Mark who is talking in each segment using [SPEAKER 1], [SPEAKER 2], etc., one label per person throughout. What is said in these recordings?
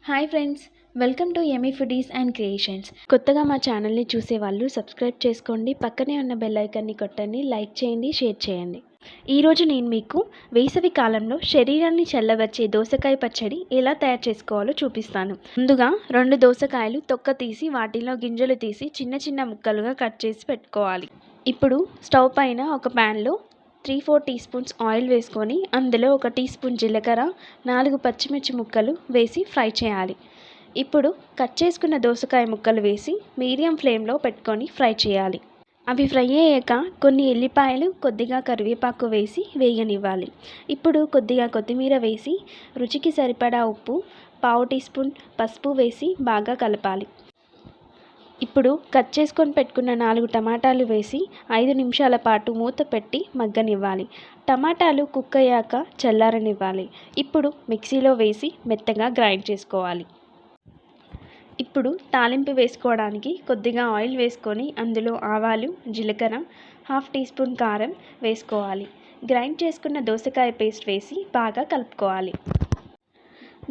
[SPEAKER 1] Hi friends, welcome to yummy foodies and creations. కొత్తగా మా ఛానల్ని చూసే వాళ్ళు సబ్స్క్రైబ్ చేసుకోండి, పక్కనే ఉన్న బెల్ ఐకాన్ని కొట్టండి, లైక్ చేయండి, షేర్ చేయండి. ఈరోజు నేను మీకు వేసవి కాలంలో శరీరాన్ని చల్లబరిచే దోసకాయ పచ్చడి ఎలా తయారు చేసుకోవాలో చూపిస్తాను. ముందుగా 2 దోసకాయలు తొక్క తీసి వాటిలో గింజలు తీసి చిన్న చిన్న ముక్కలుగా కట్ చేసి పెట్టుకోవాలి. ఇప్పుడు స్టవ్ పైన ఒక ప్యాన్లో 3-4 టీ స్పూన్స్ ఆయిల్ వేసుకొని అందులో 1 టీ స్పూన్ జీలకర్ర, 4 పచ్చిమిర్చి ముక్కలు వేసి ఫ్రై చేయాలి. ఇప్పుడు కట్ చేసుకున్న దోసకాయ ముక్కలు వేసి మీడియం ఫ్లేమ్లో పెట్టుకొని ఫ్రై చేయాలి. అవి ఫ్రై అయ్యాక కొన్ని ఎల్లిపాయలు, కొద్దిగా కరివేపాకు వేసి వేగనివ్వాలి. ఇప్పుడు కొద్దిగా కొత్తిమీర వేసి రుచికి సరిపడా ఉప్పు, 1/2 టీ స్పూన్ పసుపు వేసి బాగా కలపాలి. ఇప్పుడు కట్ చేసుకొని పెట్టుకున్న 4 టమాటాలు వేసి 5 నిమిషాల పాటు మూత పెట్టి మగ్గనివ్వాలి. టమాటాలు కుక్ అయ్యాక చల్లారనివ్వాలి. ఇప్పుడు మిక్సీలో వేసి మెత్తగా గ్రైండ్ చేసుకోవాలి. ఇప్పుడు తాలింపు వేసుకోవడానికి కొద్దిగా ఆయిల్ వేసుకొని అందులో ఆవాలు, జీలకర్ర, 1/2 టీ స్పూన్ కారం వేసుకోవాలి. గ్రైండ్ చేసుకున్న దోసకాయ పేస్ట్ వేసి బాగా కలుపుకోవాలి.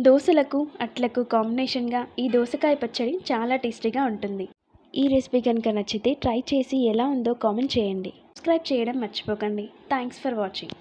[SPEAKER 1] దోసలకు, అట్లకు కాంబినేషన్గా ఈ దోసకాయ పచ్చడి చాలా టేస్టీగా ఉంటుంది. ఈ రెసిపీ కనుక నచ్చితే ట్రై చేసి ఎలా ఉందో కామెంట్ చేయండి. సబ్స్క్రైబ్ చేయడం మర్చిపోకండి. Thanks for watching.